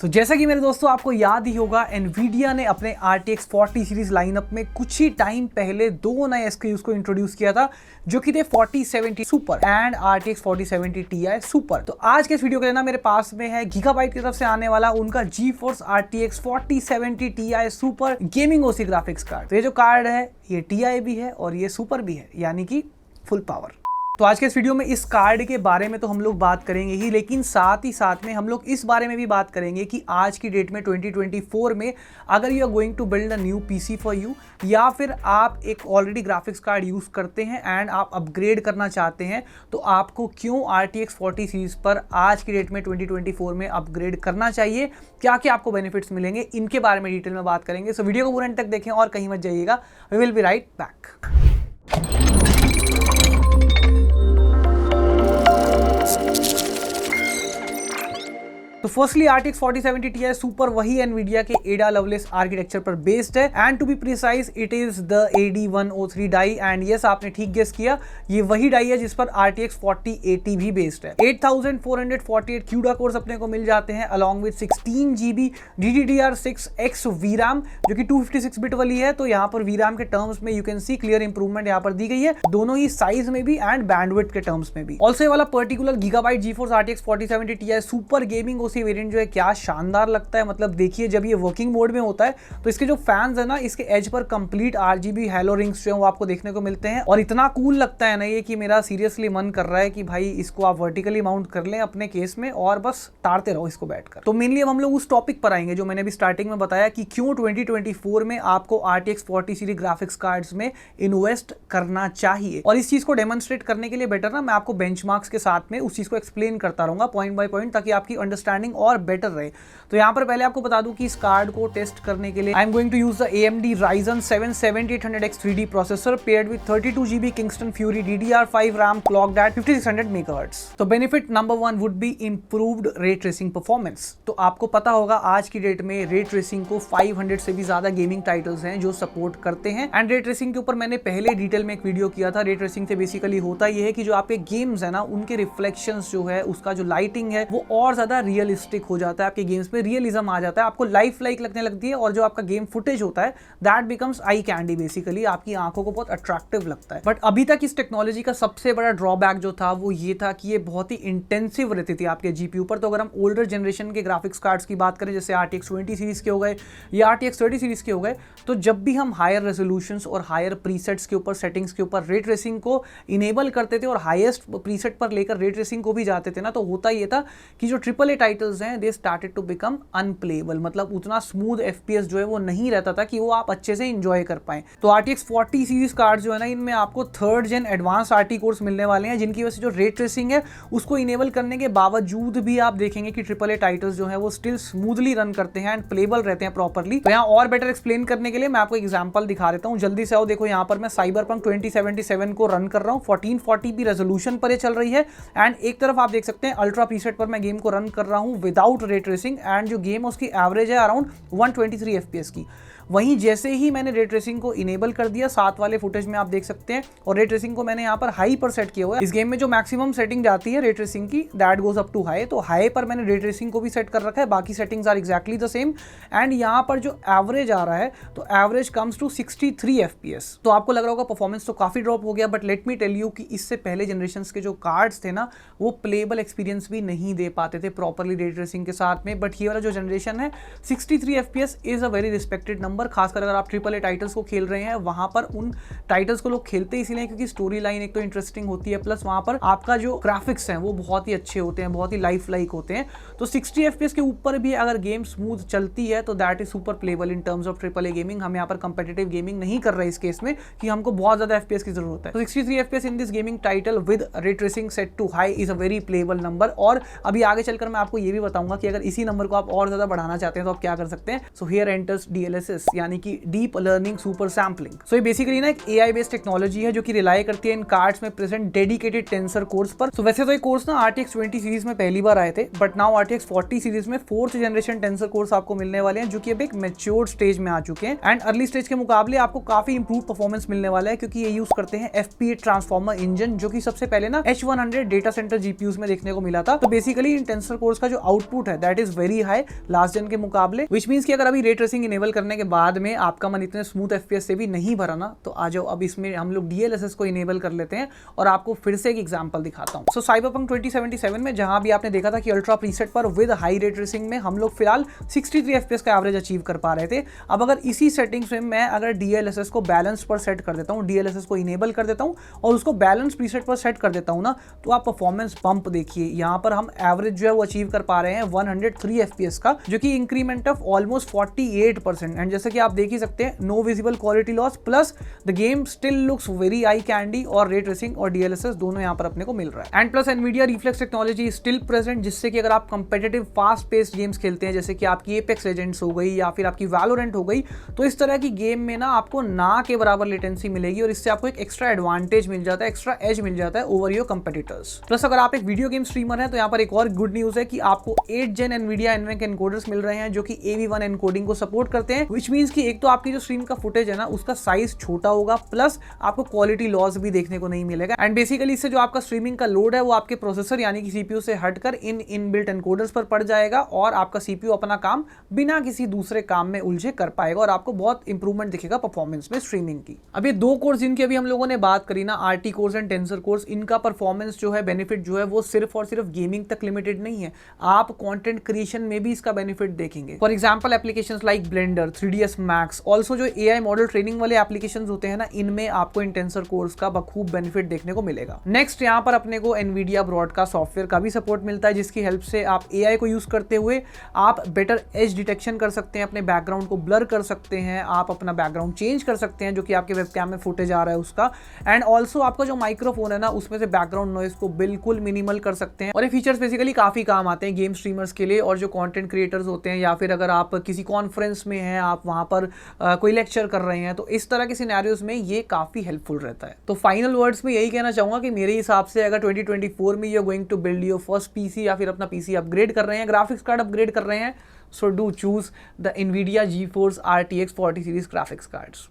जैसा कि मेरे दोस्तों आपको याद ही होगा, एनवीडिया ने अपने RTX 40 सीरीज लाइनअप में कुछ ही टाइम पहले दो नए SKUs को इंट्रोड्यूस किया था, जो कि थे 4070 super and RTX 4070 Ti super. तो आज के इस वीडियो के लिए ना मेरे पास में है गीगाबाइट की तरफ से आने वाला उनका GeForce RTX 4070 Ti super gaming OC graphics card. तो ये जो कार्ड है ये Ti भी है और ये सुपर भी है, यानी कि फुल पावर। तो आज के इस वीडियो में इस कार्ड के बारे में तो हम लोग बात करेंगे ही, लेकिन साथ ही साथ में हम लोग इस बारे में भी बात करेंगे कि आज की डेट में 2024 में अगर you are going to build a new PC for you, या फिर आप एक ऑलरेडी ग्राफिक्स कार्ड यूज़ करते हैं एंड आप अपग्रेड करना चाहते हैं, तो आपको क्यों RTX 40 सीरीज पर आज की डेट में 2024 में अपग्रेड करना चाहिए, क्या क्या आपको बेनिफिट्स मिलेंगे, इनके बारे में डिटेल में बात करेंगे। सो वीडियो को पूरे एंड तक देखें और कहीं मत जाइएगा। We will be right back. तो फर्स्टली RTX 4070 Ti सुपर वही एनवीडिया के एडा लवलेस आर्किटेक्चर पर बेस्ड है, and to be precise it is the AD103 die. And yes, आपने ठीक गेस किया, ये वही डाई है जिस पर RTX 4080 भी बेस्ड है। 8448 CUDA कोर्स अपने को मिल जाते हैं along with 16GB DDR6X VRAM, जो कि 256 बिट वाली है। तो यहाँ पर VRAM के टर्म्स में you can see clear improvement यहाँ पर दी गई है, दोनों ही साइज में भी एंड बैंडविड्थ के टर्म्स में भी। ऑल्सो वाला particular Gigabyte GeForce RTX 4070 Ti super gaming OC variant जो है क्या शानदार लगता है। मतलब देखिए, जब ये वर्किंग मोड में होता है तो इसके जो फैंस है ना, इसके as per complete RGB hello rings जो है वो आपको देखने को मिलते हैं, और इतना कूल लगता है ना ये कि मेरा सीरियसली मन कर रहा है कि भाई इसको आप वर्टिकली माउंट कर लें अपने केस में और बस तारते रहो इसको बैठकर। तो मेनली अब हम लोग उस टॉपिक पर आएंगे जो मैंने अभी स्टार्टिंग में बताया कि क्यों 2024 में आपको RTX 40 सीरीज ग्राफिक्स कार्ड्स में इन्वेस्ट करना चाहिए। और इस चीज को डेमोन्स्ट्रेट करने के लिए बेटर ना मैं आपको बेंचमार्क्स के साथ में उस चीज को एक्सप्लेन करता रहूंगा पॉइंट बाय पॉइंट, ताकि आपकी अंडरस्टैंडिंग और बेटर रहे। तो यहां पर पहले आपको बता दूं कि इस कार्ड को टेस्ट करने के लिए I am going to use the AMD Ryzen 7 7800X 3D processor paired with 32GB Kingston Fury DDR5 RAM clocked at 5600 MHz। तो benefit number 1 would be improved ray tracing performance. तो आपको पता होगा आज की डेट में रे ट्रेसिंग को 500 से भी ज्यादा गेमिंग टाइटल्स हैं जो सपोर्ट करते हैं, एंड रे ट्रेसिंग के ऊपर मैंने पहले डिटेल में एक वीडियो किया था। रे ट्रेसिंग से बेसिकली होता यह है कि जो आपके गेम्स है ना, उनके रिफ्लेक्शंस जो है, उसका जो लाइटिंग है वो और ज्यादा रियलिस्टिक हो जाता है, आपके गेम्स में रियलिज्म आ जाता है, आपको लाइफ लाइक लगने लगती है, और जो आपका गेम फुटेज होता है that becomes eye candy, basically आपकी आंखों को बहुत अट्रैक्टिव लगता है। बट अभी तक इस टेक्नोलॉजी का सबसे बड़ा ड्रॉबैक जो था वो ये था कि ये बहुत ही इंटेंसिव रहती थी आपके जीपीयू पर। तो अगर हम ओल्डर जनरेशन के ग्राफिक्स कार्ड्स की बात करें, जैसे RTX 20 सीरीज के हो गए या RTX 30 सीरीज के हो गए, तो जब भी हम हायर रेजोल्यूशंस और हायर प्रीसेट्स के ऊपर, सेटिंग्स के ऊपर रे ट्रेसिंग को इनेबल करते थे और हाईएस्ट प्रीसेट पर लेकर रे ट्रेसिंग को भी जाते थे ना, तो होता ये था कि जो AAA टाइटल्स हैं they started to become unplayable. मतलब उतना स्मूथ FPS जो है वो नहीं रहता था कि वो आप अच्छे से इंजॉय कर पाएं। तो RTX 40 सीरीज कार्ड जो है ना, इनमें आपको 3rd जेन एडवांस RT कोर्स मिलने वाले हैं, जिनकी वजह से जो रे ट्रेसिंग है उसको इनेबल करने के बावजूद भी आप देखेंगे कि AAA टाइटल्स जो है वो स्टिल स्मूथली रन करते हैं एंड प्लेबल रहते हैं प्रॉपर्ली। तो यहाँ और बेटर एक्सप्लेन करने के लिए मैं आपको एग्जांपल दिखा देता हूँ, जल्दी से आओ। देखो यहाँ पर मैं साइबरपंक 2077 को रन कर रहा हूँ, 1440p रेजोल्यूशन पर ये चल रही है, एंड एक तरफ आप देख सकते हैं अल्ट्रा प्रीसेट पर मैं गेम को रन कर रहा हूँ विदाउट रे ट्रेसिंग, एंड जो गेम उसकी एवरेज है अराउंड 123 FPS की। वहीं जैसे ही मैंने रे ट्रेसिंग को इनेबल कर दिया, साथ वाले फुटेज में आप देख सकते हैं, और रे ट्रेसिंग को मैंने यहाँ पर हाई पर सेट किया हुआ है। इस गेम में जो मैक्सिमम सेटिंग जाती है रे ट्रेसिंग की, that goes up to high. तो हाई पर मैंने रे ट्रेसिंग को भी सेट कर रखा है, बाकी settings are exactly the same, and यहाँ पर जो एवरेज आ रहा है तो एवरेज कम्स टू 63 FPS। तो आपको लग रहा होगा परफॉर्मेंस तो काफी ड्रॉप हो गया, but let me tell you कि इससे पहले जनरेशन के जो कार्ड्स थे ना, वो प्लेबल एक्सपीरियंस भी नहीं दे पाते थे प्रॉपरली रे ट्रेसिंग के साथ में। बट ये वाला जो जनरेशन है 63 FPS is a very respected number, खासकर अगर आप AAA टाइटल्स को खेल रहे हैं। वहां पर उन टाइटल्स को लोग खेलते इसलिए क्योंकि स्टोरी लाइन एक तो इंटरेस्टिंग होती है, प्लस वहां पर आपका जो ग्राफिक्स हैं वो बहुत ही अच्छे होते हैं, बहुत ही लाइफ लाइक होते हैं। तो 60 FPS के ऊपर भी अगर गेम स्मूथ चलती है तो that is super payable in terms of AAA gaming. हम यहाँ पर कंपेटिटिव गेमिंग नहीं कर रहे इस केस में कि हमको बहुत ज्यादा FPS की जरूरत है। तो 63 FPS in this gaming title with ray tracing set to high is a very playable number. और अभी आगे चलकर मैं आपको ये भी बताऊंगा कि अगर इसी नंबर को आप और ज्यादा बढ़ाना चाहते हैं तो आप क्या कर सकते हैं। सो हियर एंटर्स DLSS, यानी कि डीप लर्निंग सुपर सैम्पलिंग। सो ये बेसिकली ना एक AI बेस्ड टेक्नोलॉजी है जो कि रिलाई करती है इन कार्ड्स में प्रेजेंट डेडिकेटेड टेंसर कोर्स पर। सो वैसे तो ये कोर्स ना RTX 20 सीरीज में पहली बार आए थे, बट नाउ RTX 40 सीरीज में 4th जनरेशन टेंसर कोर्स आपको मिलने वाले हैं, जो कि अब एक मैच्योर्ड स्टेज में आ चुके हैं, एंड अर्ली स्टेज के मुकाबले आपको काफी इंप्रूव परफॉर्मेंस मिलने वाला है, क्योंकि ये यूज करते हैं FP8 ट्रांसफॉर्मर इंजन, जो कि सबसे पहले ना H100 डेटा सेंटर GPUs में देखने को मिला था। तो बेसिकली इन टेंसर कोर्स का जो जो आउटपुट है that is very high last जन के मुकाबले, विच मींस कि अगर अभी रे ट्रेसिंग इनेबल करने के बाद में आपका मन इतने स्मूथ एफपीएस से भी नहीं भरा ना, तो आ जाओ अब इसमें हम लोग डीएलएसएस को इनेबल कर लेते हैं और आपको फिर से एक एग्जांपल दिखाता हूं। सो साइबरपंक 2077 में जहां भी आपने देखा था कि अल्ट्रा प्रीसेट पर विद हाई रे ट्रेसिंग में हम लोग फिलहाल 63 एफपीएस का एवरेज अचीव कर पा रहे थे। अब अगर इसी सेटिंग्स में मैं अगर डीएलएसएस को बैलेंस पर सेट कर देता हूं, डीएलएसएस को इनेबल कर देता हूं और उसको बैलेंस प्रीसेट पर सेट कर देता हूं ना, तो आप परफॉर्मेंस पंप देखिए। यहां पर हम एवरेज जो है वो अचीव कर पा रहे हैं 103 एफपीएस का, जो कि इंक्रीमेंट ऑफ ऑलमोस्ट 48%। एंड जैसे कि आप देख ही सकते हैं, no visible quality loss plus the game still looks very eye candy, और रे ट्रेसिंग और डीएलएसएस दोनों यहां पर अपने को मिल रहा है। And plus Nvidia reflex technology still present, जिससे कि अगर आप कंपेटिटिव फास्ट पेस्ड गेम्स खेलते हैं जैसे कि आपकी एपेक्स लेजेंड्स हो गई या फिर आपकी वैलोरेंट हो गई, तो इस तरह की गेम में ना आपको ना के बराबर लेटेंसी मिलेगी और इससे आपको एक एक्स्ट्रा एडवांटेज मिल जाता है, एक्स्ट्रा एज मिल जाता है ओवर योर कंपेटिटर्स। प्लस अगर आप एक वीडियो गेम स्ट्रीमर हैं तो यहाँ पर एक और गुड न्यूज है कि आपको 8 जेन एनवीडिया एनवेंक एनकोडर्स मिल रहे हैं जो कि AV1 एनकोडिंग को सपोर्ट करते हैं, विच मींस कि एक तो आपकी जो स्ट्रीम का फुटेज है ना उसका साइज छोटा होगा, प्लस आपको क्वालिटी लॉस भी देखने को नहीं मिलेगा। एंड बेसिकली इससे जो आपका स्ट्रीमिंग का लोड है वो आपके प्रोसेसर यानी कि सीपीयू से हटकर इनबिल्ट एनकोडर्स पर पड़ जाएगा और आपका सीपीयू अपना काम बिना किसी दूसरे काम में उलझे कर पाएगा और आपको बहुत इंप्रूवमेंट दिखेगा परफॉर्मेंस में स्ट्रीमिंग की। अब ये 2 कोर्स जिनकी अभी हम लोगों ने बात करी ना, RT course and tensor course, इनका परफॉर्मेंस जो है, बेनिफिट जो है वो सिर्फ और सिर्फ गेमिंग तक लिमिटेड नहीं है, आप कंटेंट क्रिएशन में भी इसका बेनिफिट देखेंगे। For example applications like blender, 3ds Max, also जो एआई मॉडल ट्रेनिंग वाले एप्लीकेशंस होते हैं ना, इनमें आपको इन टेंसर कोर्स का बखूब बेनिफिट देखने को मिलेगा। नेक्स्ट यहाँ पर अपने को एनवीडिया ब्रॉडकास्ट सॉफ्टवेयर का भी सपोर्ट मिलता है, जिसकी हेल्प से आप एआई को यूज करते हुए आप बेटर एज डिटेक्शन कर सकते हैं, अपने बैकग्राउंड को ब्लर कर सकते हैं, आप अपना बैकग्राउंड चेंज कर सकते हैं जो कि आपके वेबकैम में फुटेज आ रहा है उसका। एंड ऑल्सो आपका जो माइक्रोफोन है ना उसमें से बैकग्राउंड नॉइज को बिल्कुल मिनिमल कर सकते हैं। और ये फीचर्स बेसिकली काफी काम आते हैं गेम स्ट्रीमर्स के लिए और जो कंटेंट क्रिएटर्स होते हैं, या फिर अगर आप किसी कॉन्फ्रेंस में हैं, आप वहां पर कोई लेक्चर कर रहे हैं, तो इस तरह के सिनेरियोज में ये काफी हेल्पफुल रहता है। तो फाइनल वर्ड्स में यही कहना चाहूंगा कि मेरे हिसाब से अगर 2024 में you are going to build your first PC या फिर अपना पीसी अपग्रेड कर रहे हैं, ग्राफिक्स कार्ड अपग्रेड कर रहे हैं, so do choose the NVIDIA GeForce RTX 40 series graphics cards.